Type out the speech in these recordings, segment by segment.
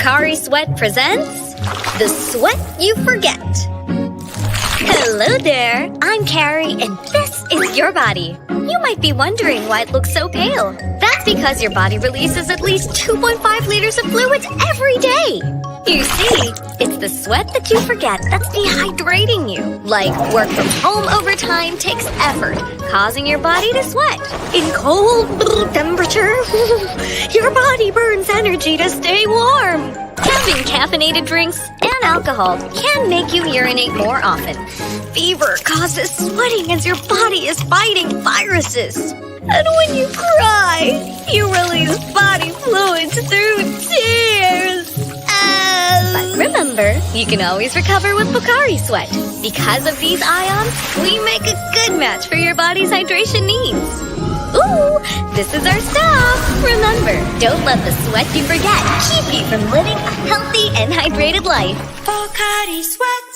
Pocari Sweat presents The Sweat You Forget. Hello there, I'm Carrie and this is your body. You might be wondering why it looks so pale. That's because your body releases at least 2.5 liters of fluids every day. You see, it's the sweat that you forget that's dehydrating you. Like work from home overtime takes effort, causing your body to sweat. In cold temperature, your body burns energy to stay warm. Having caffeinated drinks and alcohol can make you urinate more often. Fever causes sweating as your body is fighting viruses. And when you cry, you release body fluids through tears. But remember, you can always recover with Pocari Sweat. Because of these ions, we make a good match for your body's hydration needs. Ooh, this is our stuff. Remember, don't let the sweat you forget keep you from living a healthy and hydrated life. Pocari Sweat.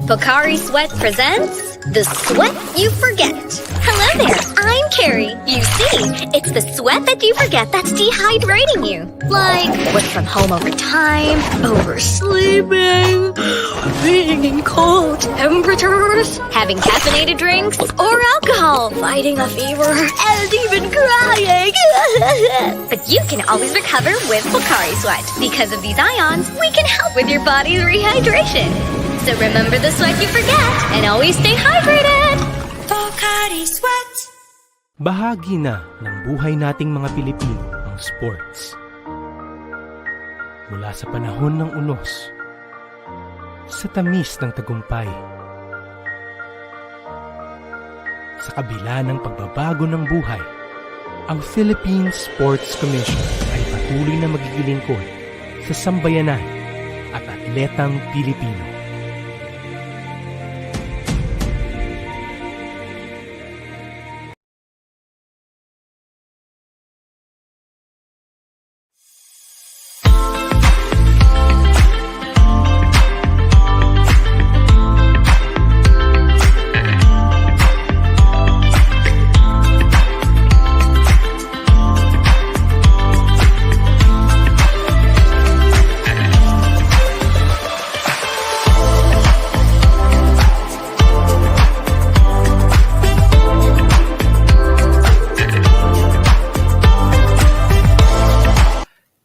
Pocari Sweat presents The Sweat You Forget. Hello there, I'm Carrie. You see, it's the sweat that you forget that's dehydrating you. Like work from home overtime, oversleeping, being in cold temperatures, having caffeinated drinks, or alcohol, fighting a fever, and even crying. But you can always recover with Pocari Sweat. Because of these ions, we can help with your body's rehydration. So remember the sweat you forget and always stay hydrated! Pocari Sweat. Bahagi na ng buhay nating mga Pilipino ang sports. Mula sa panahon ng unos, sa tamis ng tagumpay, sa kabila ng pagbabago ng buhay, ang Philippine Sports Commission ay patuloy na magigilingkod sa sambayanan at atletang Pilipino.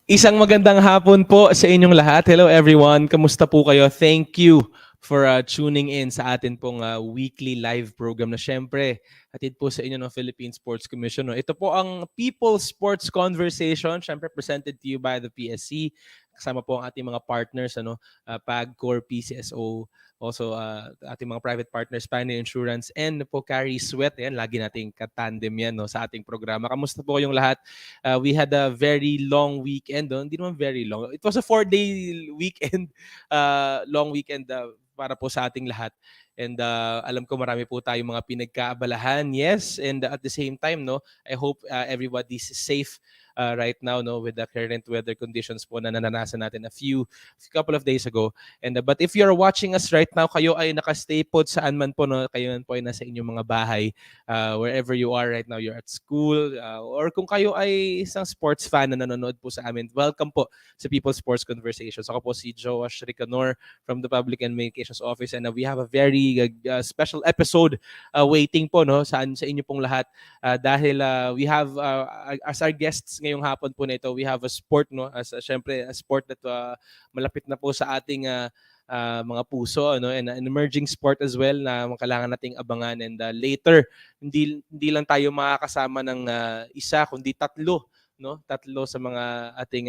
Isang magandang hapon po sa inyong lahat. Hello everyone. Kamusta po kayo? Thank you for tuning in sa atin pong weekly live program na syempre hatid po sa inyo ng Philippine Sports Commission. No? Ito po ang People's Sports Conversation, syempre presented to you by the PSC. Kasama po ang ating mga partners, PAGCOR, PCSO, also ating mga private partners, Pioneer Insurance, and Pocari Sweat. Yan, lagi nating katandem yan sa ating programa. Kamusta po yung lahat? We had a very long weekend. Hindi naman very long. It was a 4-day weekend, long weekend para po sa ating lahat. And alam ko marami po tayong mga pinagkaabalahan. Yes, and at the same time, I hope everybody's safe right now with the current weather conditions po na nananasan natin a couple of days ago. And but if you're watching us right now, kayo ay nakastay po saan man po, kayo man po ay nasa inyong mga bahay, wherever you are right now, you're at school, or kung kayo ay isang sports fan na nanonood po sa amin, welcome po sa People's Sports Conversations. Ako po si Joash Ricanor from the Public and Communications Office, and we have a very special episode waiting po sa inyo pong lahat, dahil we have as our guests ngayong hapon po na ito, we have a sport, syempre a sport that malapit na po sa ating mga puso, and an emerging sport as well na kailangan nating abangan. And later, hindi lang tayo makakasama ng isa kundi tatlo sa mga ating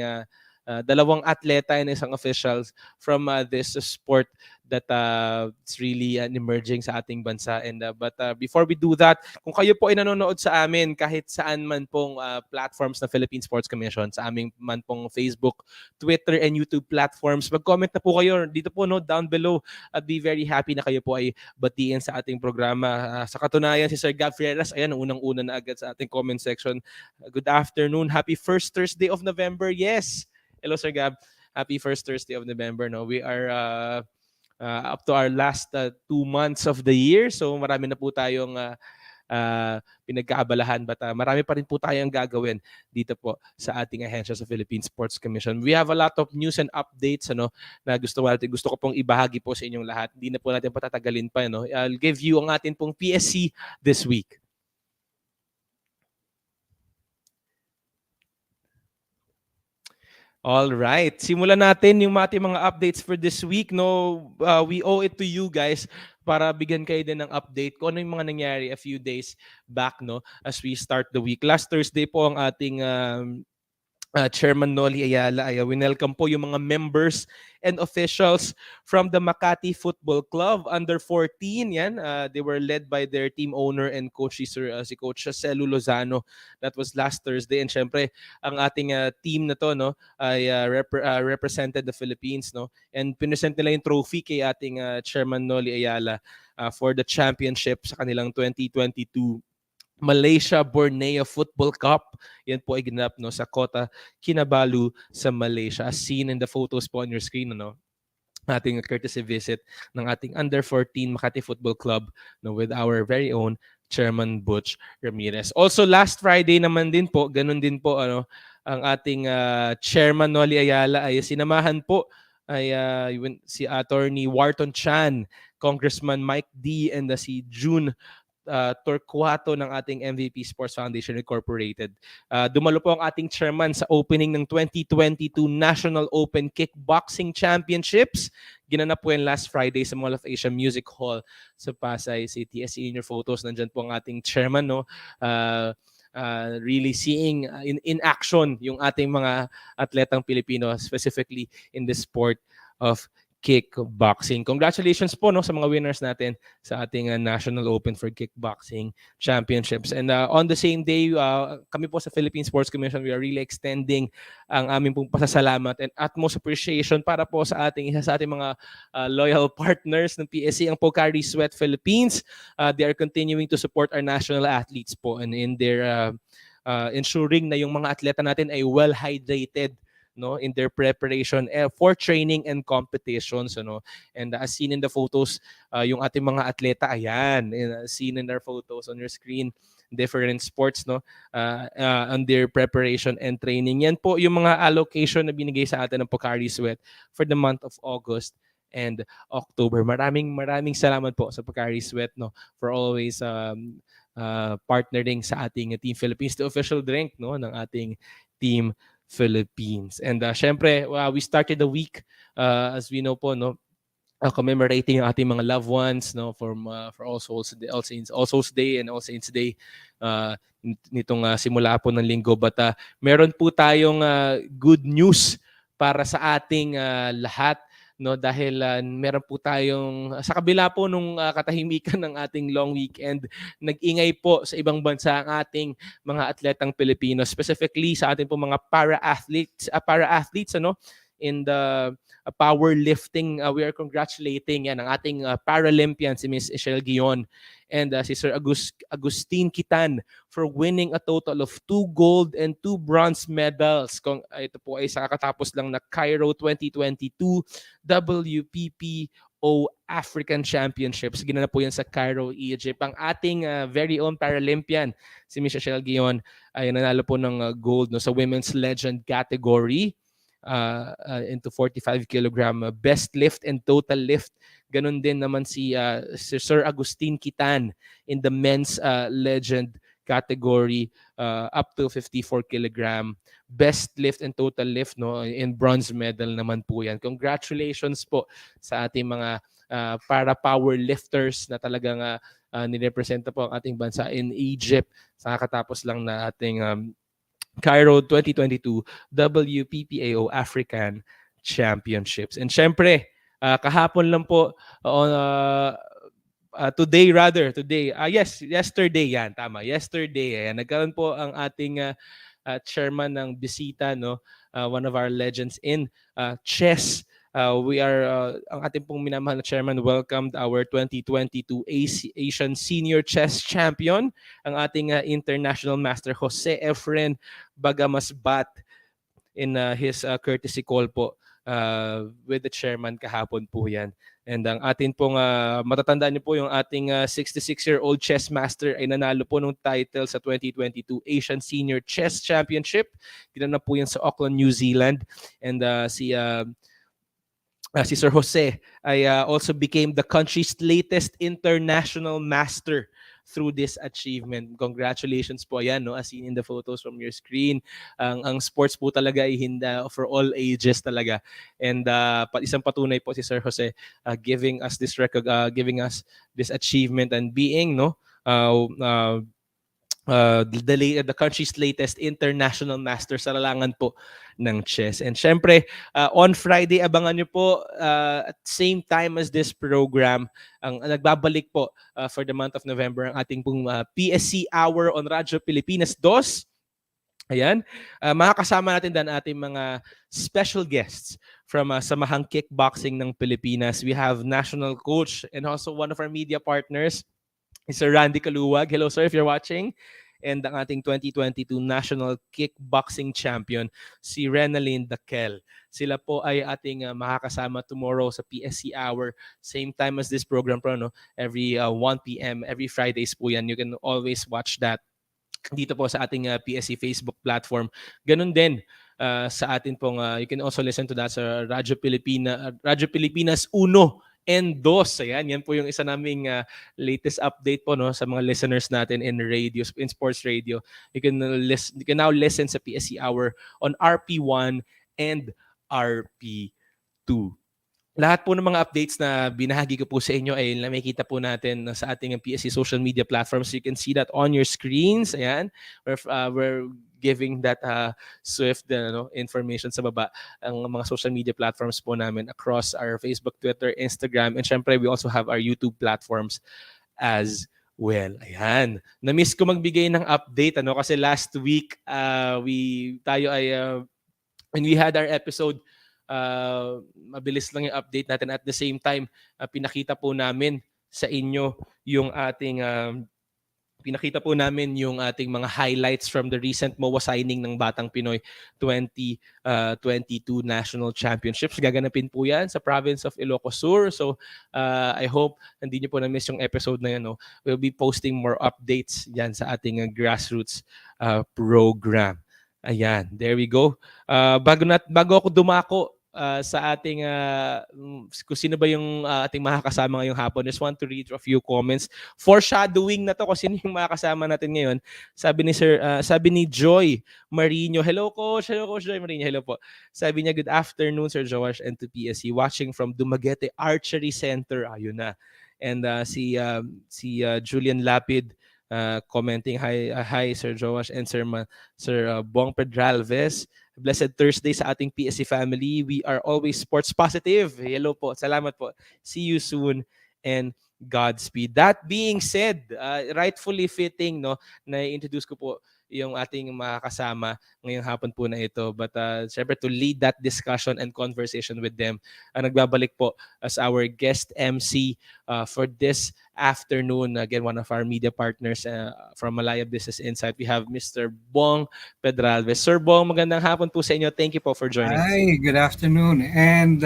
dalawang atleta and isang officials from this sport that it's really emerging sa ating bansa. And but before we do that, kung kayo po ay nanonood sa amin kahit saan man pong platforms na Philippine Sports Commission, sa aming man pong Facebook, Twitter, and YouTube platforms, mag-comment na po kayo dito po down below. I'd be very happy na kayo po ay batiin sa ating programa. Sa katunayan, si Sir Gab Fieras, ayan, unang-una na agad sa ating comment section. Good afternoon. Happy first Thursday of November. Yes. Hello, Sir Gab. Happy first Thursday of November. We are up to our last 2 months of the year. So marami na po tayong pinagkaabalahan. But marami pa rin po tayong gagawin dito po sa ating ahensya sa Philippine Sports Commission. We have a lot of news and updates na gusto ko pong ibahagi po sa inyong lahat. Hindi na po natin patatagalin pa. I'll give you ang atin pong PSC this week. All right. Simulan natin yung ating mga updates for this week. We owe it to you guys para bigyan kayo din ng update kung ano yung mga nangyari a few days back as we start the week. Last Thursday po ang ating Chairman Noli Ayala ay winelcome po yung mga members and officials from the Makati Football Club under 14. Yan, they were led by their team owner and coach si Coach Celu Lozano. That was last Thursday, and syempre ang ating team na to ay represented the Philippines and pinesent nila yung trophy kay ating Chairman Noli Ayala for the championship sa kanilang 2022 Malaysia Borneo Football Cup. Yan po ay ginanap sa Kota Kinabalu sa Malaysia. As seen in the photos po on your screen, ating courtesy visit ng ating under 14 Makati Football Club with our very own Chairman Butch Ramirez. Also last Friday naman din po, ganun din po ang ating Chairman Noli Ayala ay sinamahan po ay si Attorney Wharton Chan, Congressman Mike D, and si June Torquato ng ating MVP Sports Foundation Incorporated. Dumalo po ang ating chairman sa opening ng 2022 National Open Kickboxing Championships. Ginanap po yan last Friday sa Mall of Asia Music Hall sa Pasay City. As in your photos, nandyan po ang ating chairman, really seeing in action yung ating mga atletang Pilipino, specifically in the sport of kickboxing. Congratulations po sa mga winners natin sa ating National Open for Kickboxing Championships. And on the same day, kami po sa Philippine Sports Commission, we are really extending ang aming pong pasasalamat and utmost appreciation para po sa isa sa ating mga loyal partners ng PSC, ang Pocari Sweat Philippines. They are continuing to support our national athletes po and in their ensuring na yung mga atleta natin ay well hydrated in their preparation for training and competitions. And as seen in the photos, yung ating mga atleta, ayan, seen in their photos on your screen, different sports on their preparation and training. Yan po yung mga allocation na binigay sa atin ng Pocari Sweat for the month of August and October. Maraming salamat po sa Pocari Sweat for always partnering sa ating Team Philippines, the official drink ng ating Team Philippines. And syempre, we started the week as we know po commemorating ang ating mga loved ones for All Souls Day and All Saints Day nitong simula po ng linggo. But meron po tayong good news para sa ating lahat dahil meron po tayong sa kabila po nung katahimikan ng ating long weekend, nag-ingay po sa ibang bansa ang ating mga atletang Pilipino, specifically sa ating po mga para-athletes in the powerlifting. We are congratulating ang ating Paralympian si Miss Ishel Guion and si Sir Agustin Kitan for winning a total of 2 gold and 2 bronze medals. Ito po ay sa kakatapos lang na Cairo 2022 WPPO African Championships. Ginanap po yan sa Cairo, Egypt. Ang ating very own Paralympian si Miss Ishel Guion ay nanalo po ng gold sa women's legend category into 45 kilogram best lift and total lift. Ganon din naman si Sir Agustin Kitan in the men's legend category up to 54 kilogram best lift and total lift in bronze medal naman po yan. Congratulations po sa ating mga para power lifters na talagang nirepresenta po ang ating bansa in Egypt sa kakatapos lang na ating Cairo 2022 WPPAO African Championships. And syempre, kahapon lang po yesterday yan, tama. Yesterday, nagkaroon po ang ating chairman ng bisita, one of our legends in chess. Ang ating pong minamahal na chairman welcomed our 2022 Asian Senior Chess Champion, ang ating international master Jose Efren Bagamasbat in his courtesy call po with the chairman kahapon po yan. And ang atin pong matatandaan niyo po yung ating 66-year-old chess master ay nanalo po ng title sa 2022 Asian Senior Chess Championship. Ginanap po yan sa Auckland, New Zealand. And si Sir Jose ay also became the country's latest international master through this achievement. Congratulations po. Ayan, no, as seen in the photos from your screen. Ang sports po talaga ay for all ages talaga. And isang patunay po si Sir Jose giving us this achievement and being the country's latest international master sa larangan po ng chess. And syempre, on Friday, abangan nyo po at same time as this program, ang nagbabalik po for the month of November ang ating pong PSC Hour on Radyo Pilipinas 2. Ayan. Makakasama natin dan ating mga special guests from Samahang Kickboxing ng Pilipinas. We have national coach and also one of our media partners, Sir Randy Kaluwag. Hello, sir, if you're watching. And ang ating 2022 National Kickboxing Champion, si Renalyn Daquel. Sila po ay ating makakasama tomorrow sa PSC Hour. Same time as this program po, no? Every 1 p.m. every Fridays po yan. You can always watch that dito po sa ating PSC Facebook platform. Ganun din sa atin pong, you can also listen to that sa Radyo Pilipinas 1 and 2. Ayan, yan po yung isa naming latest update po, no, sa mga listeners natin in radio, in sports radio. You can now listen sa PSC Hour on RP1 and RP2. Lahat po ng mga updates na binahagi ko po sa inyo ay nakikita po natin sa ating PSC social media platforms. You can see that on your screens. Ayan, we're giving that swift information sa baba ang mga social media platforms po namin across our Facebook, Twitter, Instagram, and syempre we also have our YouTube platforms as well. Ayan. Na-miss ko magbigay ng update kasi last week when we had our episode, mabilis lang yung update natin. At the same time, pinakita po namin sa inyo yung ating mga highlights from the recent MOA signing ng Batang Pinoy 2022 National Championships. Gaganapin po yan sa province of Ilocos Sur. So I hope hindi nyo po na-miss yung episode na yan. No? We'll be posting more updates yan sa ating grassroots program. Ayan, there we go. Bago ako dumako sa ating kung sino ba yung ating makakasama ngayong hapon, just want to read a few comments. Foreshadowing na to kung sino yung makakasama natin ngayon. Sabi ni Joy Marino, hello Coach Joy Marino, hello po. Sabi niya, good afternoon Sir Joash and to PSC, watching from Dumaguete Archery Center. Ayun na. And si Julian Lapid commenting, hi Sir Joash and Sir Bong Pedralves. Blessed Thursday sa ating PSC family. We are always sports positive. Hello po. Salamat po. See you soon and Godspeed. That being said, rightfully fitting na introduce ko po yung ating makakasama ngayong hapon po na ito. But syempre to lead that discussion and conversation with them, nagbabalik po as our guest MC for this afternoon. Again, one of our media partners from Malaya Business Insight. We have Mr. Bong Pedralves. Sir Bong, magandang hapon po sa inyo. Thank you po for joining us. Hi, good afternoon. And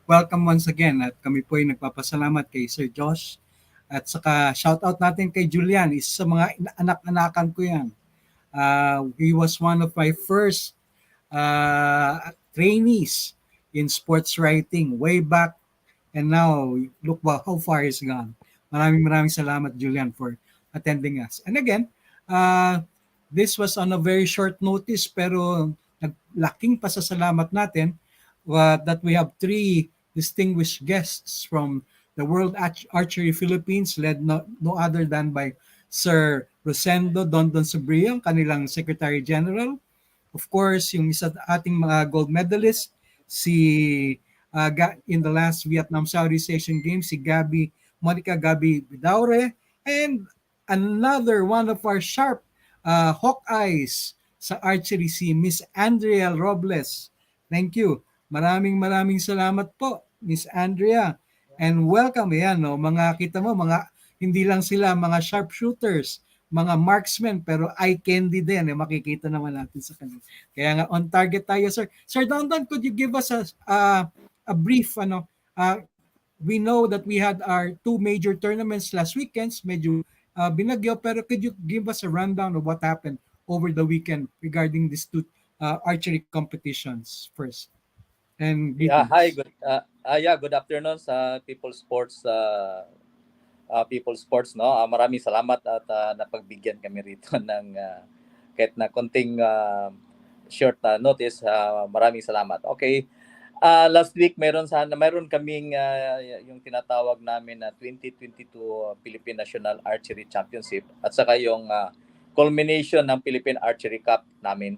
welcome once again. At kami po ay nagpapasalamat kay Sir Josh. At saka shoutout natin kay Julian. Isa sa mga anak-anakan ko yan. He was one of my first trainees in sports writing way back. And now, look how far he's gone. Maraming salamat, Julian, for attending us. And again, this was on a very short notice, pero laking pasasalamat natin that we have 3 distinguished guests from the World Archery Philippines, led no other than by Sir Rosendo Dondon Sobrio, kanilang Secretary General. Of course, yung isa ating mga gold medalist, in the last Vietnam Southeast Asian Games, si Monica Gabi Bidaure, and another one of our sharp Hawkeyes sa archery, si Miss Andrea Robles. Thank you. Maraming salamat po, Miss Andrea. And welcome, mga kita mo, hindi lang sila mga sharpshooters, mga marksmen, pero eye candy din, makikita naman natin sa kanila. Kaya nga, on target tayo, sir. Sir Dondon, could you give us a brief, we know that we had our two major tournaments last weekends, medyo binagyo, pero could you give us a rundown of what happened over the weekend regarding these two archery competitions first and Yeah, hi, greetings? good afternoon sa People Sports, no. Maraming salamat at napagbigyan kami rito ng kahit na konting short na notice. Maraming salamat. Okay. Last week meron kaming yung tinatawag namin na 2022 Philippine National Archery Championship at saka yung culmination ng Philippine Archery Cup namin.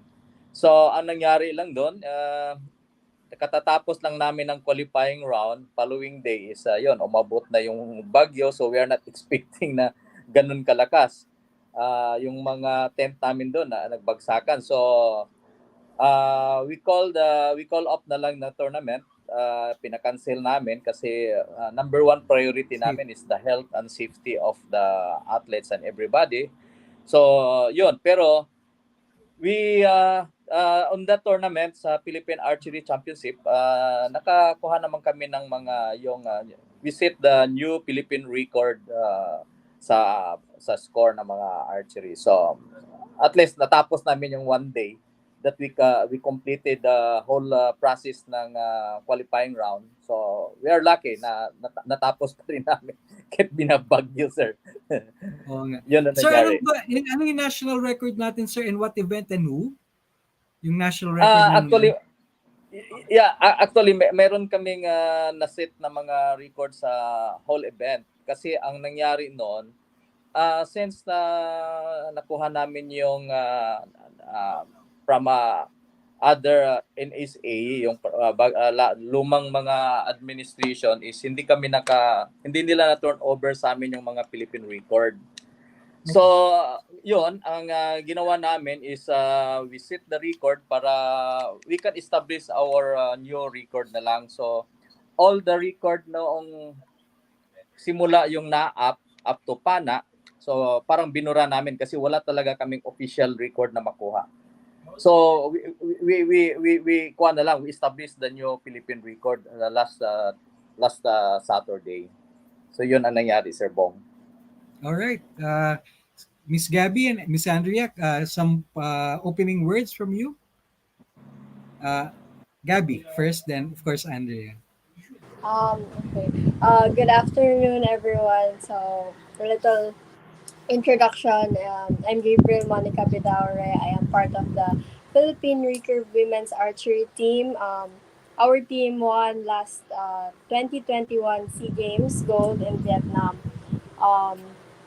So, ang nangyari lang doon, katatapos lang namin ng qualifying round, following day is umabot na yung bagyo, so we are not expecting na ganun kalakas. Yung mga tent namin doon na nagbagsakan. So we call off na lang na tournament. Pinakancel namin kasi number one priority namin is the health and safety of the athletes and everybody. So yun, pero we on that tournament sa Philippine Archery Championship, nakakuha naman kami ng mga we set the new Philippine record sa score ng mga archery. So at least natapos namin yung one day that we completed the whole process ng qualifying round. So we are lucky na natapos pa rin namin kahit binabagyo, sir. Oo nga. Yun ang Sir, nangyari. ano yung national record natin, sir, and what event and who? Yung national record actually meron kaming na-set na mga record sa whole event kasi ang nangyari noon since na nakuha namin yung from other NSA yung lumang mga administration is hindi nila na turn over sa amin yung mga Philippine record. So, yun, ang ginawa namin is we set the record para we can establish our new record na lang. So, all the record noong simula yung up to PANA, so parang binura namin kasi wala talaga kaming official record na makuha. So, we kuha na lang, we established the new Philippine record last Saturday. So, yun ang nangyari, Sir Bong. All right. Miss Gabby and Miss Andrea, some opening words from you? Gabby first, then of course Andrea. Okay. Good afternoon, everyone. So, a little introduction. I'm Gabriel Monica Bidaure. I am part of the Philippine Recurve Women's Archery team. Our team won last 2021 SEA Games Gold in Vietnam.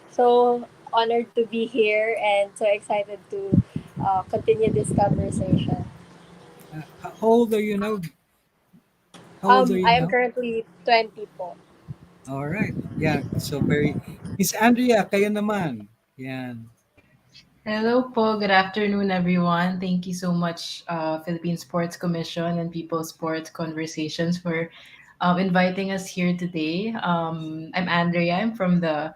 So honored to be here and so excited to continue this conversation. How old are you now? How old are you I am now? currently 20 po. All right. Yeah. So very. Miss Andrea, kayo naman. Yan. Hello po. Good afternoon, everyone. Thank you so much, Philippine Sports Commission and People Sports Conversations for inviting us here today. I'm Andrea. I'm from the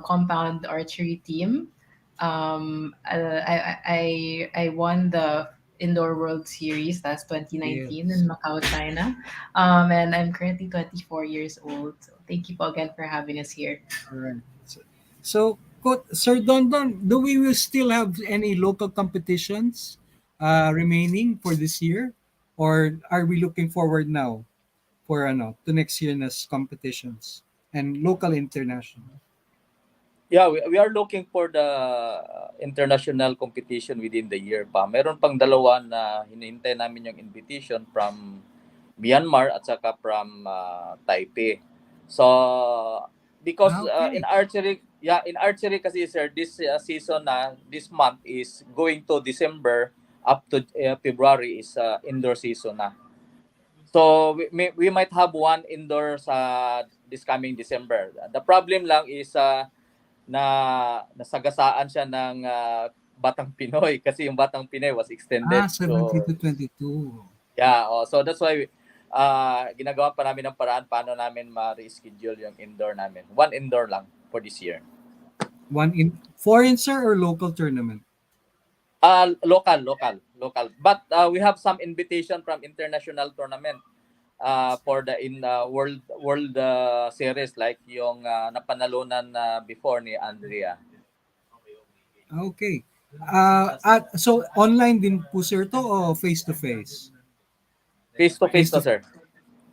compound archery team. I won the Indoor World Series last 2019 Yes. in Macau, China. And I'm currently 24 years old. So thank you po again for having us here. All right. So Sir Don, do we will still have any local competitions remaining for this year, or are we looking forward now for to next year's competitions and local international? Yeah, we are looking for the international competition within the year pa. Meron pang dalawa na hinihintay namin yung invitation from Myanmar at saka from Taipei. So because in archery kasi, sir, this season this month is going to December up to February is indoor season na. So we might have one indoor sa this coming December. The problem lang is na nasagasaan siya ng Batang Pinoy kasi yung Batang Pinoy was extended. 17 to 22. Yeah, so that's why ginagawa pa namin ng paraan paano namin ma-reschedule yung indoor namin. One indoor lang for this year. One in foreign, sir, or local tournament? Local. But we have some invitation from international tournament. for the in world series like yung napanalunan na before ni Andrea. Okay. So online din po sir to o face to face? Face to face to Face to sir.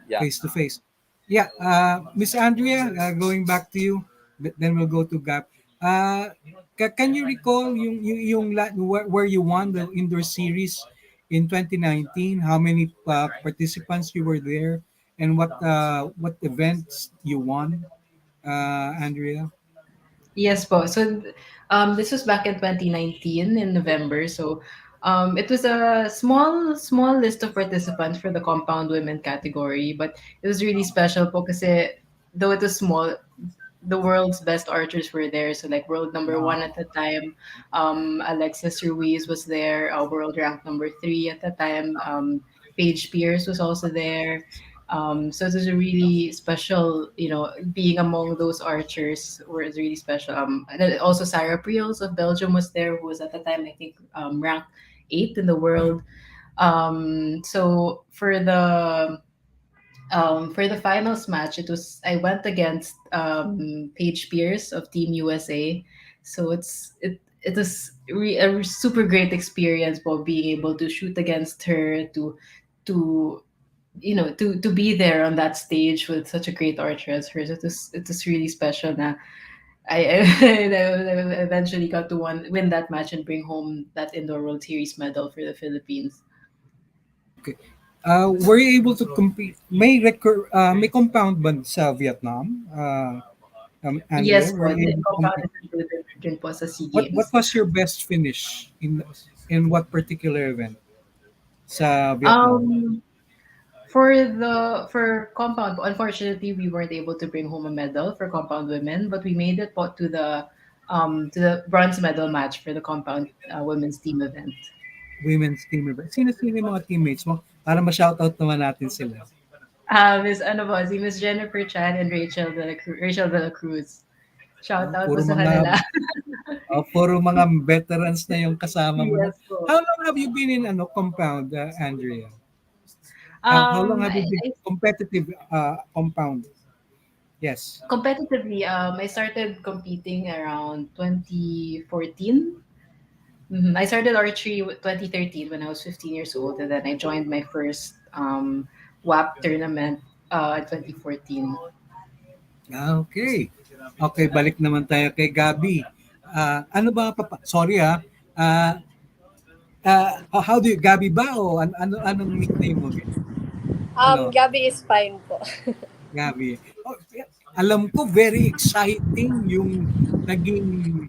Yeah. face to face. Yeah, Miss Andrea, going back to you, then we'll go to Gap. Can you recall where you won the indoor series in 2019? How many participants you were there, and what events you won, Andrea? Yes po. So this was back in 2019 in November. So it was a small list of participants for the compound women category, but it was really special po kasi though it was small, the world's best archers were there. So like world number one at the time, Alexis Ruiz was there. World ranked number 3 at the time. Paige Pierce was also there. So it was a really special, being among those archers was really special. And then also Sarah Priels of Belgium was there, who was at the time I think ranked 8th in the world. So for the finals match, I went against Paige Pierce of Team USA. So it was a super great experience for being able to shoot against her, to to be there on that stage with such a great archer as hers. It was really special. Na I eventually got to win that match and bring home that indoor World Series medal for the Philippines. Okay. Were you able to compete? May compound ba sa Vietnam? Andrea, Yes were po, you able to compete? competitive din po sa SEA What Games. was your best finish in what particular event sa Vietnam? For compound, unfortunately, we weren't able to bring home a medal for compound women, but we made it po to the bronze medal match for the compound women's team event. Women's team event. Sino yung mga teammates mo? Para ma-shoutout naman natin sila. Si Miss Jennifer Chan and Rachel de la Cruz. Shout out po Puro sa mga kanila. puro mga veterans na yung kasama mo. No? Yes po. How long have you been in compound, Andrea? How long have you been competitive compound? Yes. Competitively, I started competing around 2014. I started archery 2013 when I was 15 years old, and then I joined my first WAP tournament in 2014. Okay. Okay, balik naman tayo kay Gabi. Ano ba sorry how do you Gabi ba o anong nickname mo? Ano? Gabby is fine po. Gabi. Oh, alam ko very exciting yung naging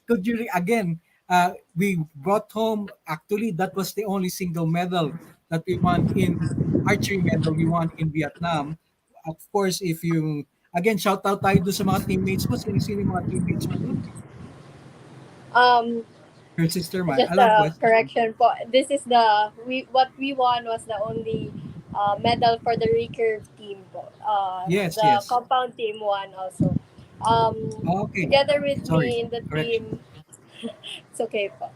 could you again we brought home, actually that was the only single medal that we won in archery medal we won in Vietnam. Of course, if you again shout out tayo doon sa mga teammates mo, sino yung mga teammates mo doon? Your sister man. Just a correction po. This is what we won was the only medal for the recurve team po. Yes, the yes. compound team won also. Okay. Together with Sorry, me in the correction. team, it's okay po.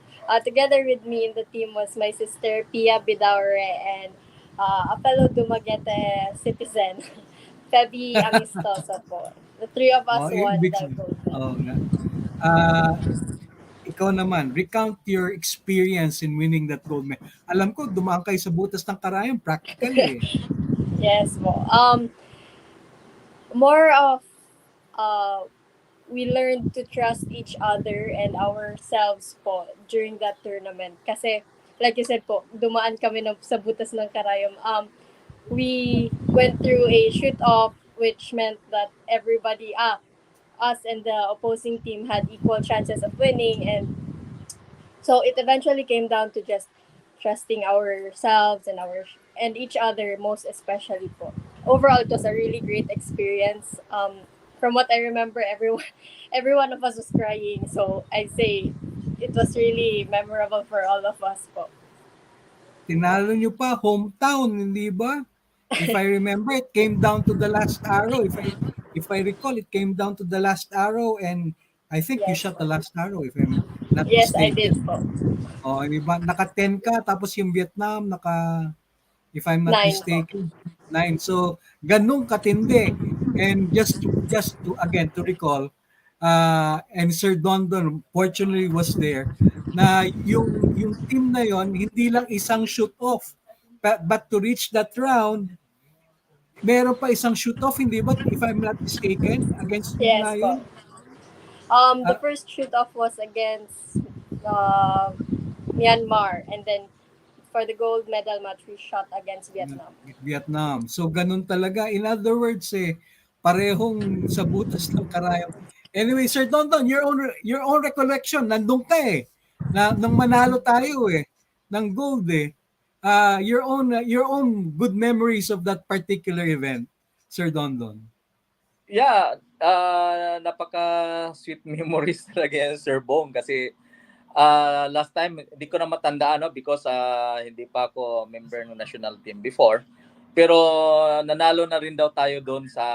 Together with me in the team was my sister Pia Bidaure and a fellow Dumaguete citizen, Feby Amistosa po. The three of us won the gold medal. Ikaw naman, recount your experience in winning that gold medal. Alam ko, dumaan kayo sa butas ng karayom, practically. Yes po. More of we learned to trust each other and ourselves po during that tournament. Kasi, like you said po, dumaan kami sa butas ng karayom. We went through a shoot-off, which meant that everybody, us and the opposing team had equal chances of winning, and so it eventually came down to just trusting ourselves and each other, most especially po. Overall, it was a really great experience. From what I remember, every one of us was crying, so I'd say it was really memorable for all of us po. Tinalo nyo pa, hometown, hindi ba? If I remember, it came down to the last arrow. If I recall, it came down to the last arrow, and I think you shot the last arrow, if I'm not Yes, mistaken. I did po. Oh, di ba? Naka 10 ka, tapos yung Vietnam, naka if I'm not 9 po. mistaken. 9. So, ganun katindi. And just to again to recall, and Sir Dondon fortunately was there, na yung team na yon hindi lang isang shoot off, but to reach that round, meron pa isang shoot off, hindi ba? If I'm not mistaken, against yung Yes po. Lion. The first shoot off was against Myanmar, and then for the gold medal match, we shot against Vietnam. Vietnam. So ganun talaga. In other words, parehong sa butas ng karayom. Anyway, Sir Dondon, your own recollection, nandun ka nang manalo tayo ng gold your own good memories of that particular event, Sir Dondon. Yeah, napaka-sweet memories talaga yan, Sir Bong, kasi last time, hindi ko na matandaan because hindi pa ako member ng national team before. Pero nanalo na rin daw tayo doon sa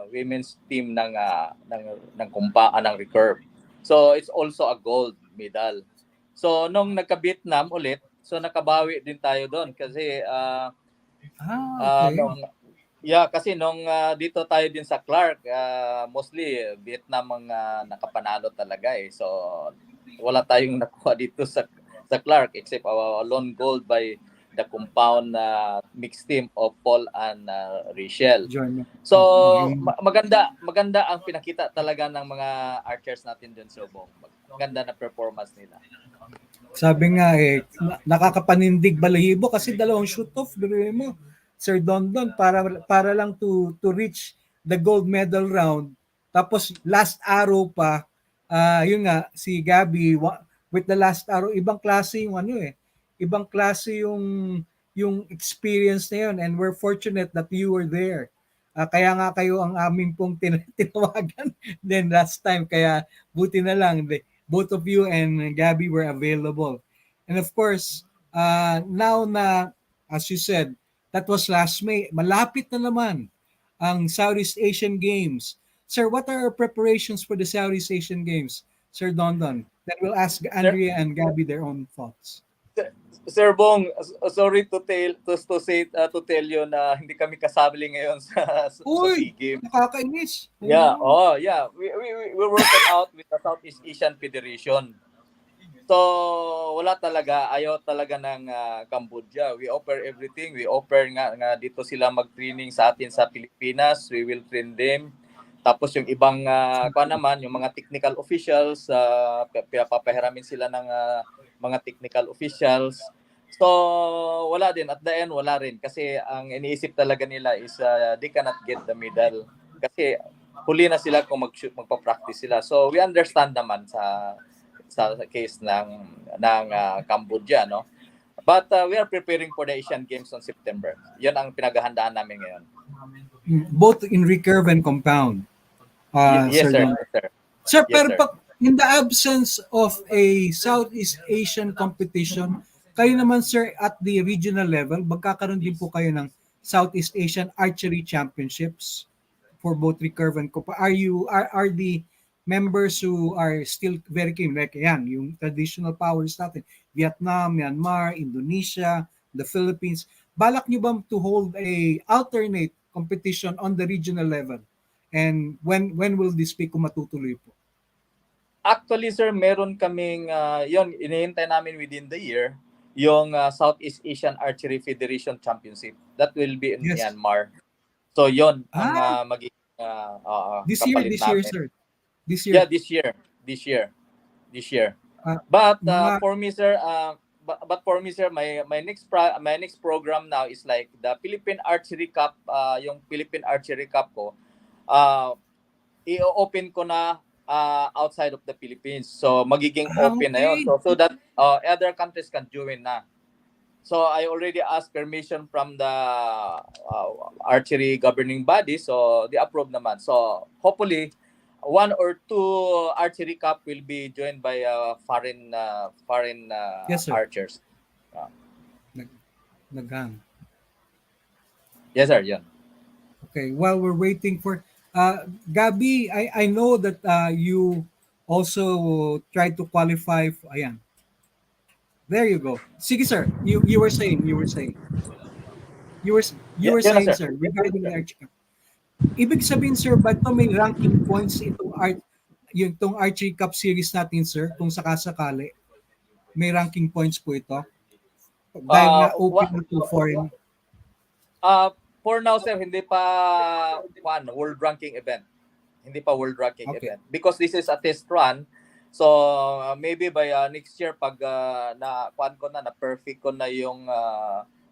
women's team ng recurve. So it's also a gold medal. So nung nagka-Vietnam ulit, so nakabawi din tayo doon kasi Okay. kasi nung dito tayo din sa Clark, mostly Vietnam ang nakapanalo talaga So wala tayong nakuha dito sa Clark except our lone gold by the compound mixed team of Paul and Rachel. So maganda ang pinakita talaga ng mga archers natin dun sa Bong. Maganda na performance nila. Sabi nga nakakapanindig balahibo kasi dalawang shoot off mo, Sir Dondon, para lang to reach the gold medal round. Tapos last arrow pa, yun nga si Gabby with the last arrow, ibang klase yung ibang klase yung experience na yun, and we're fortunate that you were there. Kaya nga kayo ang aming pong tinawagan then last time, kaya buti na lang both of you and Gabby were available. And of course, now na, as you said, that was last May, malapit na naman ang Southeast Asian Games. Sir, what are our preparations for the Southeast Asian Games, Sir Dondon? Then we'll ask Andrea and Gabby their own thoughts. Sir Bong, sorry to tell you na hindi kami kasabali ngayon sa SEA Games. Nakakainis. Yeah, we're working out with the Southeast Asian Federation. So wala talaga, ayaw talaga ng Cambodia. We offer everything. We offer nga dito sila mag-training sa atin sa Pilipinas. We will train them. Tapos yung ibang yung mga technical officials, papahiramin sila ng mga technical officials. So wala din, at the end wala rin kasi ang iniisip talaga nila is they cannot get the medal kasi huli na sila kung magpa-practice sila. So we understand naman sa case ng Cambodia, no? But we are preparing for the Asian Games on September. 'Yan ang pinaghahandaan namin ngayon. Both in recurve and compound. Yes, sir. Sir, pero in the absence of a Southeast Asian competition, kayo naman, sir, at the regional level, magkakaroon din po kayo ng Southeast Asian Archery Championships for both recurve and compound. Are the members who are still very keen, like yung traditional powers natin, Vietnam, Myanmar, Indonesia, the Philippines, balak nyo ba to hold a alternate competition on the regional level? And when will this be kung matutuloy po? Actually, sir, meron kaming yon inihintay namin within the year yung Southeast Asian Archery Federation Championship. That will be in Myanmar. So yon ang magiging this year, sir. This year. Yeah, this year. But for me, sir, my next program now is like the Philippine Archery Cup, yung Philippine Archery Cup ko. I-open ko na outside of the Philippines. So magiging open na yun. So that other countries can join na. So I already asked permission from the archery governing body. So they approve naman. So hopefully 1 or 2 archery cup will be joined by foreign yes, archers. Nagang. Yes, sir. Yeah. Okay. While we're waiting for Gabby, I know that you also tried to qualify. Ayan. There you go. Sige, sir. You were saying. You were Yan lang, saying, sir. sir, regarding the archery cup. Ibig sabihin, sir, ba ito may ranking points yung itong archery cup series natin, sir, kung sakasakali, may ranking points po ito? Dahil nga open na to foreign. For now, sir, hindi pa world ranking event. Hindi pa world ranking Okay. event. Because this is a test run. So, maybe by next year, pag na perfect ko na yung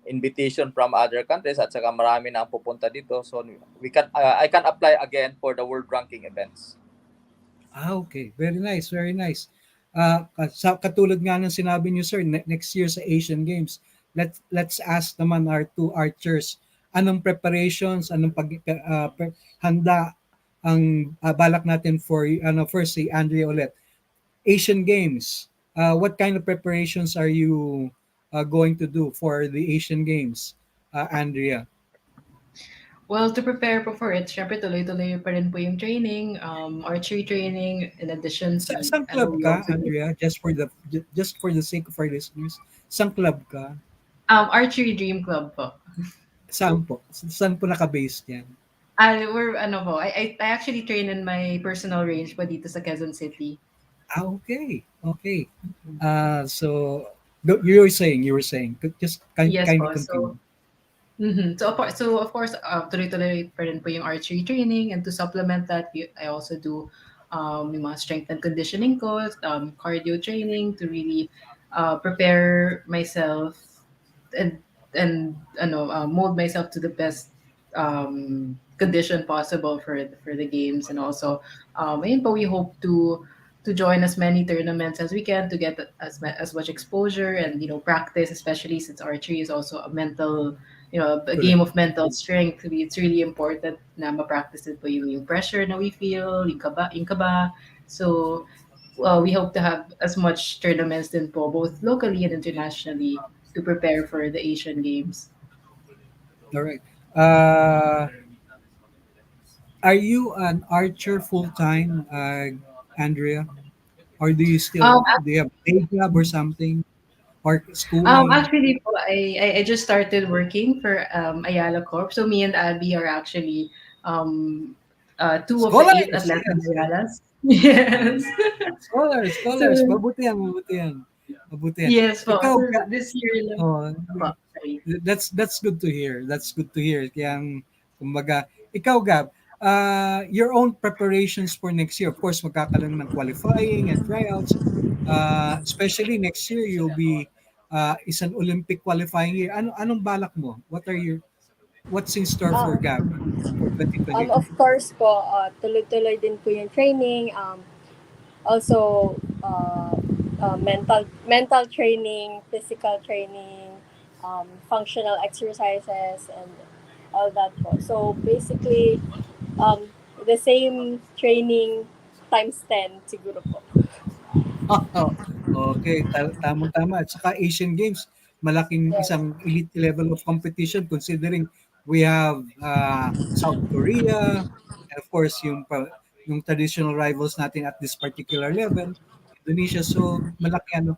invitation from other countries at saka marami na ang pupunta dito. So, I can apply again for the world ranking events. Okay. Very nice, very nice. Katulad nga ng sinabi niyo, sir, next year sa Asian Games, let's ask naman our two archers, anong preparations, anong handa ang balak natin for, first si Andrea ulit. Asian Games, what kind of preparations are you going to do for the Asian Games, Andrea? Well, to prepare po for it, syempre tuloy-tuloy pa rin po yung training, archery training, in addition to, Saan club we ka, also do, Andrea? Just for the sake of our listeners, saan club ka? Archery Dream Club po. Saan po? Saan po naka-base yan? I actually train in my personal range po dito sa Quezon City. Okay. Okay. So you were saying, just Yes kind po. of continue. So of course, tuloy-tuloy pa rin po yung archery training, and to supplement that, I also do yung mga strength and conditioning ko, cardio training to really prepare myself and mold myself to the best condition possible for the games. And also ayun po, we hope to join as many tournaments as we can to get as much exposure and practice, especially since archery is also a mental, a game of mental strength. It's really important na ma-practice din po yung pressure na we feel, yung kaba. So we hope to have as much tournaments din po, both locally and internationally, to prepare for the Asian Games. All right. Are you an archer full time, Andrea, or do you have a day job or something, or schooling? Actually po, I just started working for Ayala Corp. So me and Abby are actually two of the 8 Scholars, Atlanta yes. Ayalas. Yes. Scholars. So, Mabuti yan. yes po. Ikaw, So this year lang oh, po. Sorry. that's good to hear. Kaya, kumbaga, ikaw, Gab, your own preparations for next year. Of course, magkakaroon ng qualifying and tryouts. Especially next year, you'll be is an Olympic qualifying year. Anong balak mo? What's in store for Gab for 2020? Of course po, tuloy-tuloy din po yung training. Also, mental training, physical training, functional exercises, and all that po. So basically, the same training times 10 siguro po. Okay, tama. At saka Asian Games, malaking Yes. isang elite level of competition considering we have South Korea, and of course yung traditional rivals natin at this particular level, Indonesia. So malaki ano.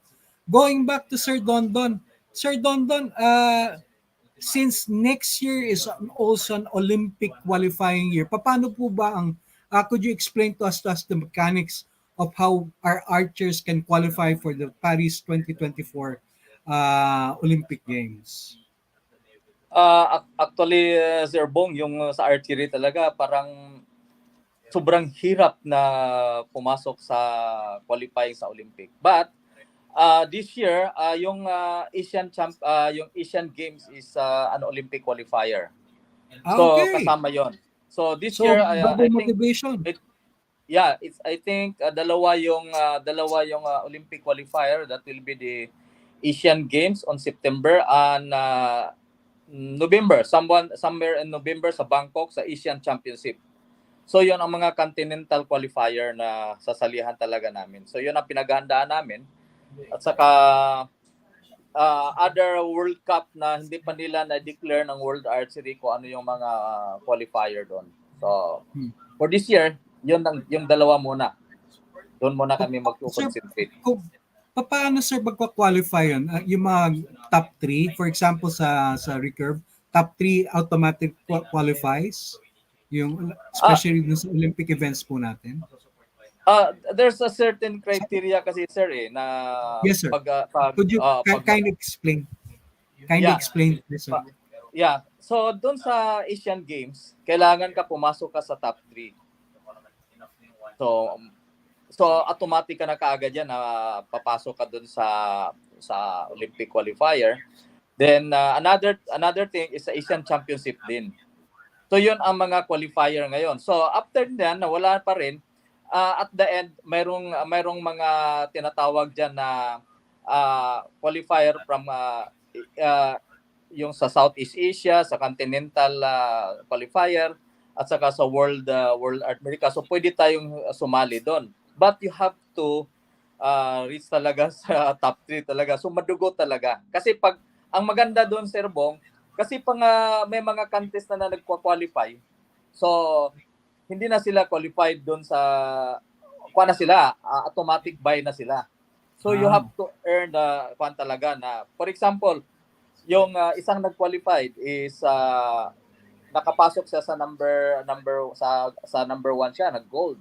Going back to Sir Dondon. Sir Dondon, since next year is also an Olympic qualifying year, paano po ba could you explain to us the mechanics of how our archers can qualify for the Paris 2024 Olympic Games? Actually, Sir Bong, yung sa archery talaga, parang sobrang hirap na pumasok sa qualifying sa Olympic. But this year, yung Asian Games is an Olympic qualifier. So Okay. kasama 'yon. So this So year, double I think motivation. I think dalawa yung Olympic qualifier. That will be the Asian Games on September and November, somewhere in November sa Bangkok sa Asian Championship. So yun ang mga continental qualifier na sasalihan talaga namin. So yun ang pinaghahandaan namin. At saka other World Cup na hindi pa nila na-declare ng World Archery kung ano yung mga qualifier doon. So for this year, yung dalawa muna. Doon muna kami mag-concentrate. Paano, sir, magpa-qualify yun? Yung mga top 3, for example, sa recurve, top 3 automatic qualifies? Yung, Ah, especially dun sa Olympic events po natin. there's a certain criteria kasi sir na Yes, sir. pag Could you pag kindly explain? Kindly yeah, explain this, sir. yeah. So doon sa Asian Games, kailangan ka pumasok ka sa top 3. So automatic ka na kaagad yan na papasok ka doon sa Olympic qualifier. Then another thing is sa Asian Championship din. So yun ang mga qualifier ngayon. So after that, nawala pa rin, at the end mayroong mga tinatawag diyan na qualifier from yung sa Southeast Asia, sa Continental qualifier, at saka sa World Art America. So pwede tayong sumali doon. But you have to reach talaga sa top 3 talaga. So madugo talaga. Kasi pag ang maganda doon, Sir Bong, kasi may mga countries na nagkwa-qualify. So hindi na sila qualified doon sa kuha na sila, automatic buy na sila. So you have to earn the kuha talaga na, for example, yung isang nag-qualified is nakapasok siya sa number sa number 1 siya, nag-gold.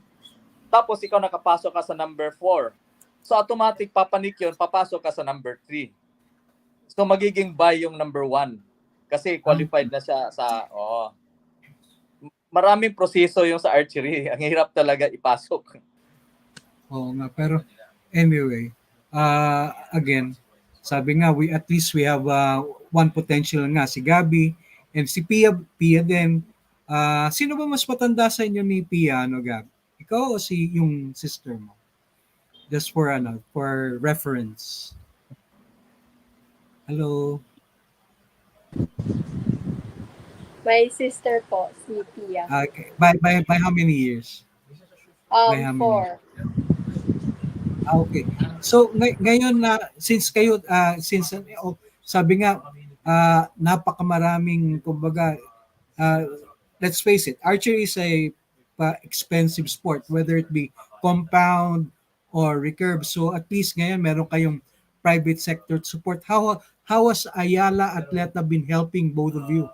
Tapos ikaw nakapasok ka sa number 4. So automatic papanik yun, papasok ka sa number 3. So magiging buy yung number 1 kasi qualified na siya sa maraming proseso yung sa archery. Ang hirap talaga ipasok. Oo nga, pero anyway, again, sabi nga, at least we have one potential nga, si Gabi, and si Pia din. Sino ba mas matanda sa inyo ni Pia, Gab? Ikaw o yung sister mo? Just for reference. Hello? My sister po, si Pia. Okay. By how many years? By how many 4. Okay. So ngayon na since kayo sabi nga napakamaraming kumbaga let's face it, archery is a expensive sport, whether it be compound or recurve. So at least ngayon meron kayong private sector support. How has Ayala Atleta been helping both of you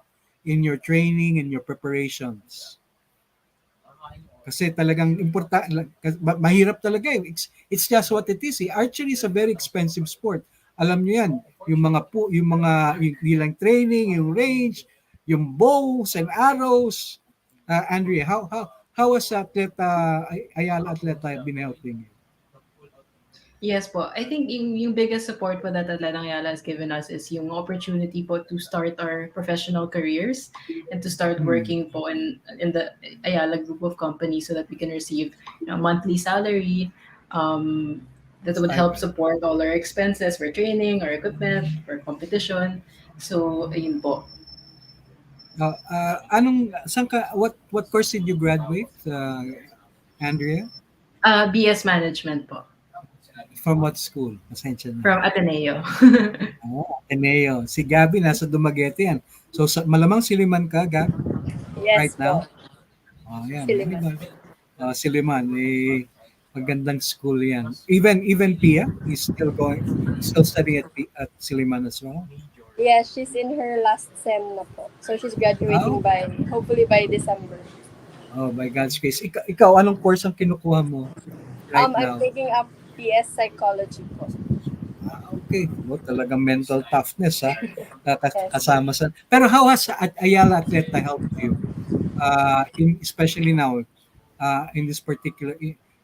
in your training and your preparations? Kasi talagang mahirap talaga eh. It's just what it is. Archery is a very expensive sport. Alam niyo yan, yung ilang training, yung range, yung bows and arrows. Andrea, how has Ayala Atleta been helping you? Yes po. I think yung biggest support po that Atletang Ayala has given us is yung opportunity po to start our professional careers and to start working po in the Ayala group of companies so that we can receive monthly salary that would help support all our expenses for training, our equipment, for competition. So, ayun po. What course did you graduate, Andrea? BS Management po. From what school? Pasensya na. From Ateneo. Ateneo. Si Gabi nasa Dumaguete yan. So malamang Siliman ka, Gab? Yes right now? po. Yan. Siliman. Siliman. Magandang school yan. Even Pia is still studying at Siliman as well? Yes, she's in her last sem na po. So she's graduating hopefully by December. Oh, by God's grace. Ikaw, anong course ang kinukuha mo right now? I'm taking up PS Psychology po. Okay. Talagang mental toughness, ha? Kasama sa... Pero how has Ayala Atleta helped you? Especially now, in this particular...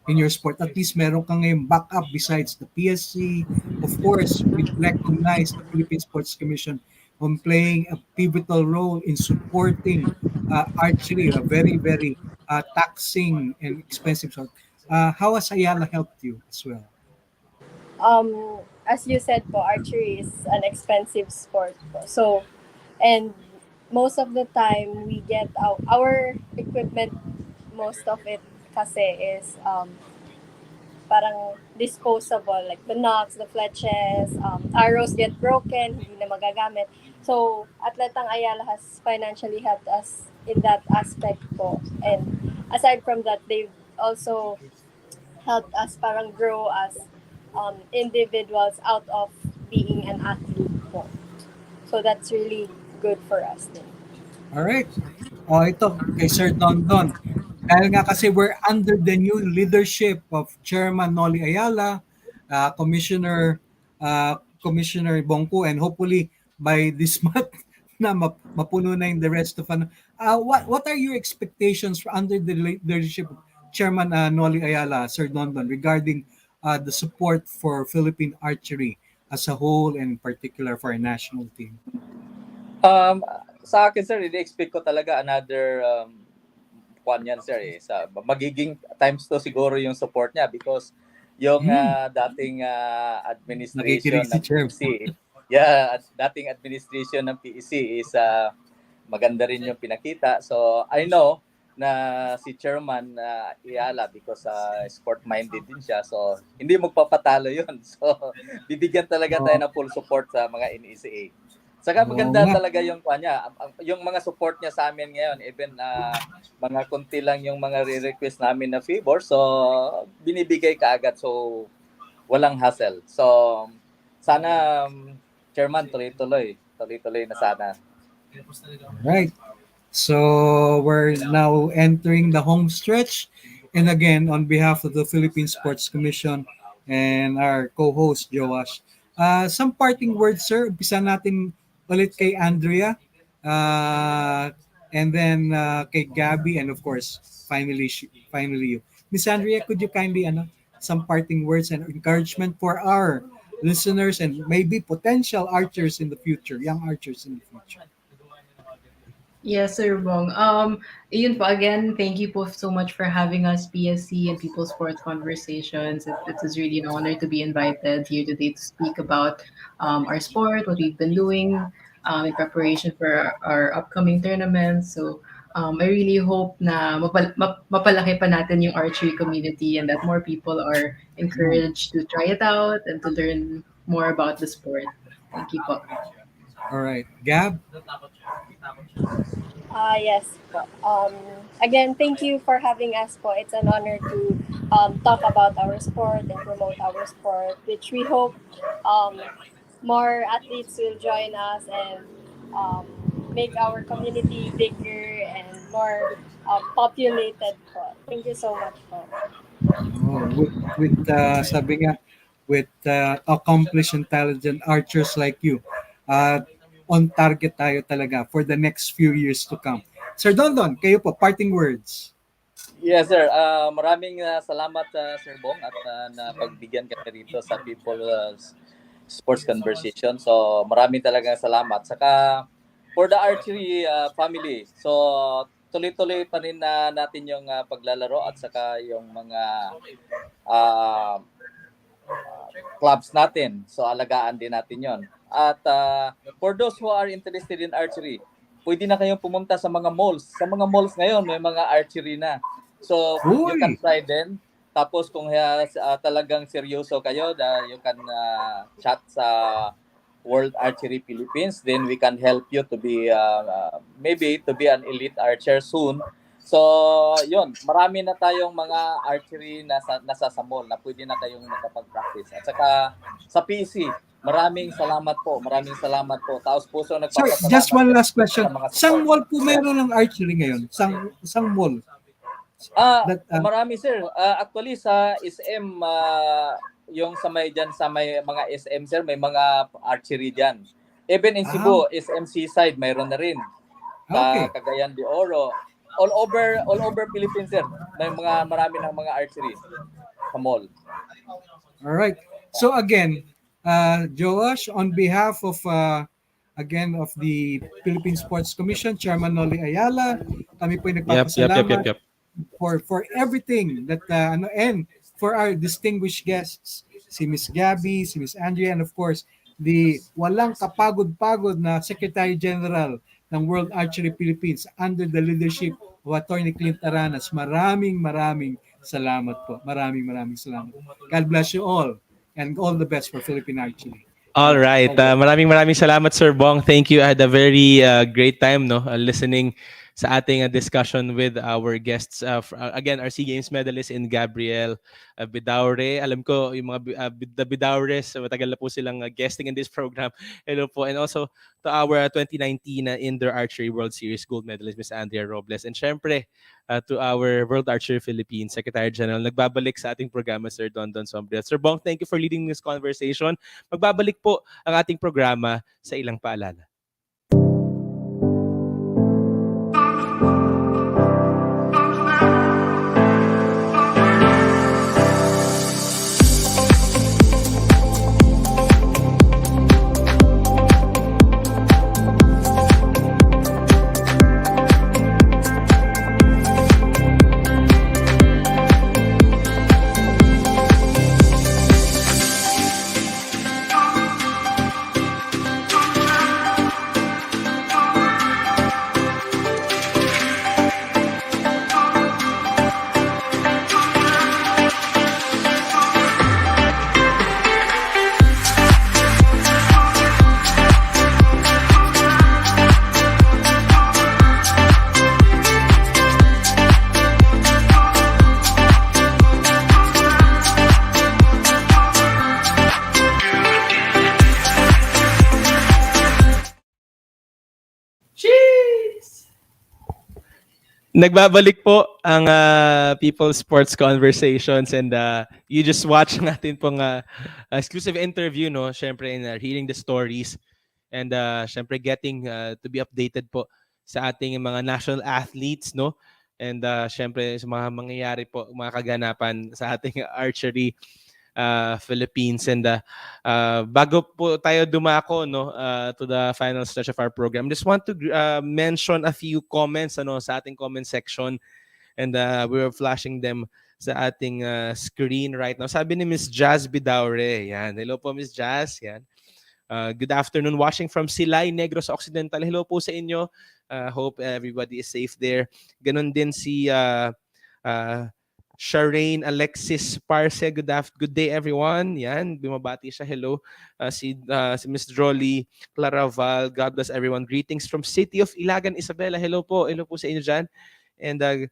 in your sport, at least meron kang ngayong backup besides the PSC. Of course, we recognize the Philippine Sports Commission on playing a pivotal role in supporting archery, a very, very taxing and expensive sport. How has Ayala helped you as well? As you said po, archery is an expensive sport po. So, and most of the time, we get our equipment, most of it kasi is parang disposable, like the knocks, the fletches, arrows get broken, hindi na magagamit. So, Atletang Ayala has financially helped us in that aspect po. And aside from that, they've also helped us parang grow as individuals out of being an athlete po. So that's really good for us din. Alright. Ito, kay Sir Don Don. Dahil nga kasi we're under the new leadership of Chairman Noli Ayala, Commissioner Bongko, and hopefully by this month na mapuno na yung the rest of what are your expectations under the leadership of Chairman Noli Ayala, Sir Don Don, regarding the support for Philippine archery as a whole and in particular for our national team? Sa akin, sir, ini-expect ko talaga another kwan yan, sir. Magiging times 2 siguro yung support niya because yung dating administration ng PEC, dating administration ng PEC is maganda rin yung pinakita. So, I know na si Chairman Ayala because sport-minded din siya. So, hindi magpapatalo yun. So, bibigyan talaga tayo ng full support sa mga NECA. Saka maganda talaga yung kanya, yung mga support niya sa amin ngayon, even mga konti lang yung mga re-request namin na favor, so binibigay kaagad, so walang hassle. So sana Chairman tuloy-tuloy na sana. Right. So we're now entering the home stretch, and again on behalf of the Philippine Sports Commission and our co-host Joash, some parting words, sir. Umpisa natin ulit kay Andrea, and then kay Gabby, and of course, finally you. Miss Andrea, could you kindly some parting words and encouragement for our listeners and maybe potential archers in the future, young archers in the future? Yes, Sir Bong. Yun po, again, thank you po so much for having us, PSC and People's Sports Conversations. It was really an honor to be invited here today to speak about our sport, what we've been doing in preparation for our upcoming tournaments. So I really hope na mapalaki pa natin yung archery community and that more people are encouraged to try it out and to learn more about the sport. Thank you po. All right. Gab? Yes po. Again, thank you for having us po. It's an honor to talk about our sport and promote our sport, which we hope more athletes will join us and make our community bigger and more populated po. Thank you so much po. Sabi nga, with accomplished, intelligent archers like you, on target tayo talaga for the next few years to come. Sir Don Don, kayo po, parting words. Yes, sir. Maraming salamat, Sir Bong, at napagbigyan kami rito sa People's Sports Conversation. So, maraming talaga salamat. Saka, for the archery family, so, tuloy-tuloy pa rin natin yung paglalaro at saka yung mga clubs natin. So, alagaan din natin yon. At for those who are interested in archery, pwede na kayong pumunta sa mga malls. Sa mga malls ngayon, may mga archery na. So, you can try din. Tapos kung talagang seryoso kayo, you can chat sa World Archery Philippines. Then we can help you to be, maybe to be an elite archer soon. So, yun. Marami na tayong mga archery nasa sa mall na pwede na kayong makapag-practice. At saka sa PC, maraming salamat po. Taos puso nagpapasalamat. Sir, just one last question. Sang mall po meron ng archery ngayon? Sang mall? Marami, sir. Actually, sa SM, yung sa may mga SM, sir, may mga archery dyan. Even in Cebu, SM Seaside, mayroon na rin. Cagayan de Oro. All over Philippines, sir. Marami ng mga archery sa mall. All right. So again, Joash, on behalf of again of the Philippine Sports Commission, Chairman Noli Ayala, kami po ay nagpapasalamat for everything that and for our distinguished guests, si Miss Gabby, si Miss Andrea, and of course the walang kapagod-pagod na Secretary General ng World Archery Philippines under the leadership of Attorney Clint Aranas. Maraming salamat po. Maraming salamat. God bless you all. And all the best for Philippine Archery. All right. Maraming salamat, Sir Bong. Thank you. I had a very great time listening sa ating discussion with our guests. Again, our SEA Games medalist in Gabriel Bidaure. Alam ko, yung mga the Bidaures, matagal na po silang guesting in this program. Hello po. And also to our 2019 Indoor Archery World Series gold medalist, Miss Andrea Robles. And syempre, to our World Archery Philippines Secretary General. Nagbabalik sa ating programa, Sir Don Sombrio. Sir Bong, thank you for leading this conversation. Magbabalik po ang ating programa sa ilang paalala. Nagbabalik po ang People Sports Conversations, and you just watch natin pong exclusive interview, no? Syempre, in hearing the stories, and syempre getting to be updated po sa ating mga national athletes, no? And syempre sa mga mangyayari po, mga kaganapan sa ating archery Philippines. And bago po tayo dumako, no, to the final stretch of our program, just want to mention a few comments, ano, sa ating comment section, and we were flashing them sa ating screen right now. Sabi ni Miss Jazz Bidaure, yan. Hello po, Miss Jazz. Yan. Good afternoon, watching from Silay, Negros Occidental. Hello po sa inyo. Hope everybody is safe there. Ganon din si Sharaine Alexis Parse. Good day, everyone. Yan, bumabati siya. Hello. Si Miss Drolly Claraval. God bless everyone. Greetings from City of Ilagan, Isabela. Hello po. Hello po sa inyo dyan. And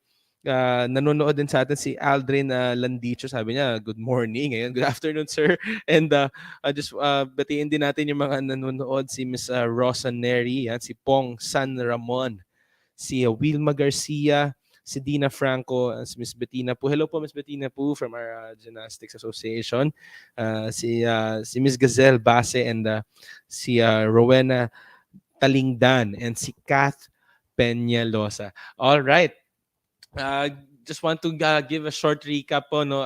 nanonood din sa atin si Aldrin Landicho. Sabi niya, good morning. Ngayon, good afternoon, sir. And just batiin din natin yung mga nanonood. Si Miss Rosa Neri, yan, si Pong San Ramon, si Wilma Garcia, si Dina Franco, si Miss Bettina po. Hello po, Miss Bettina po from our Gymnastics Association. Si Miss Gazelle Base, and si Rowena Talingdan, and si Kath Peñalosa. All right. Just want to give a short recap po, no.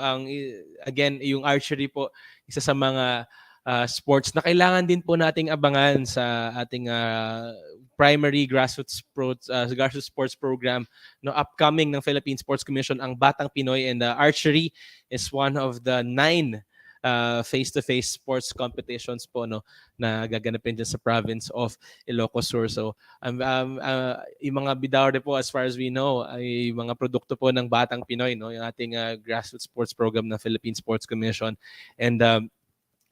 Again, yung archery po, isa sa mga sports na kailangan din po nating abangan sa ating primary grassroots sports program, no, upcoming ng Philippine Sports Commission, ang Batang Pinoy. And archery is one of the 9 face-to-face sports competitions po, no, na gaganapin dyan sa province of Ilocos Sur. So yung mga Bidaure po, as far as we know, ay mga produkto po ng Batang Pinoy, no, yung ating grassroots sports program ng Philippine Sports Commission. And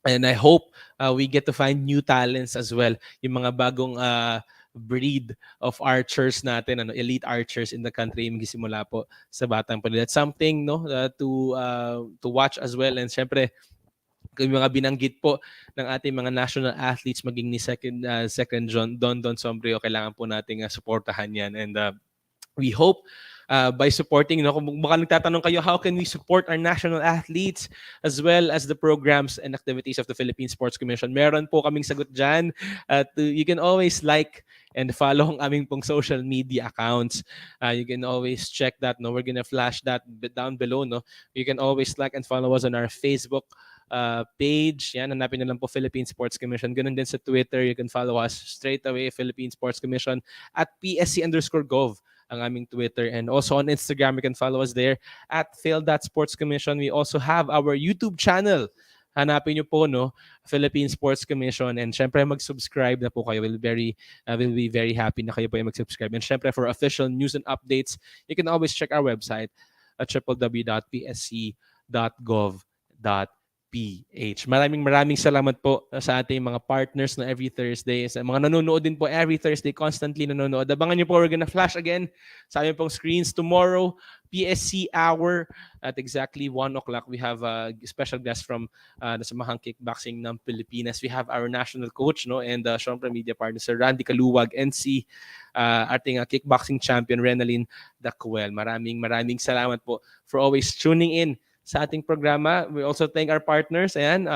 I hope we get to find new talents as well, yung mga bagong breed of archers natin, ano, elite archers in the country, magsisimula po sa Batang Pinoy. That's something, no, to watch as well. And syempre, yung mga binanggit po ng ating mga national athletes, maging ni Second Don Sombrio, kailangan po nating suportahan yan. And we hope by supporting, no, kung baka nagtatanong kayo, how can we support our national athletes as well as the programs and activities of the Philippine Sports Commission? Meron po kaming sagot dyan. You can always like and follow ang aming pong social media accounts. You can always check that, no? We're gonna flash that down below, no? You can always like and follow us on our Facebook page. Yan, hanapin na lang po Philippine Sports Commission. Ganun din sa Twitter. You can follow us straight away, Philippine Sports Commission, at PSC_Gov, ang aming Twitter. And also on Instagram, you can follow us there at phil.sportscommission. We also have our YouTube channel. Hanapin nyo po, no, Philippine Sports Commission. And syempre, mag-subscribe na po kayo. We'll be very happy na kayo po yung mag-subscribe. And syempre, for official news and updates, you can always check our website at www.psc.gov.ph. PH. Maraming salamat po sa ating mga partners na every Thursday. Sa mga nanonood din po every Thursday, constantly nanonood. Abangan niyo po, we're gonna flash again sa aming pong screens tomorrow, PSC hour at exactly 1 o'clock. We have a special guest from Samahang Kickboxing ng Pilipinas. We have our national coach, no, and syempre media partner, Sir Randy Kaluwag, and si ating kickboxing champion, Renalyn Dacuel. Maraming salamat po for always tuning in sa ating programa. We also thank our partners, ayan,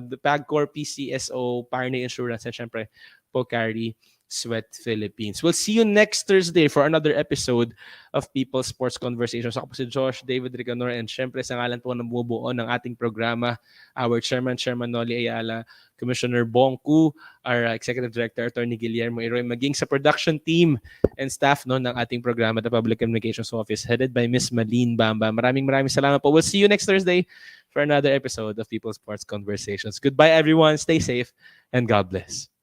the PAGCOR, PCSO, Pioneer Insurance, and syempre Pocari Sweat Philippines. We'll see you next Thursday for another episode of People's Sports Conversations. Ako po si Josh David Ricanor, and syempre sa ngalan po ng bumubuo ng ating programa, our Chairman Noli Ayala, Commissioner Bongku, our Executive Director, Attorney Guillermo Iroy, maging sa production team and staff no ng ating programa, the Public Communications Office, headed by Miss Malene Bamba. Maraming salamat po. We'll see you next Thursday for another episode of People's Sports Conversations. Goodbye, everyone. Stay safe, and God bless.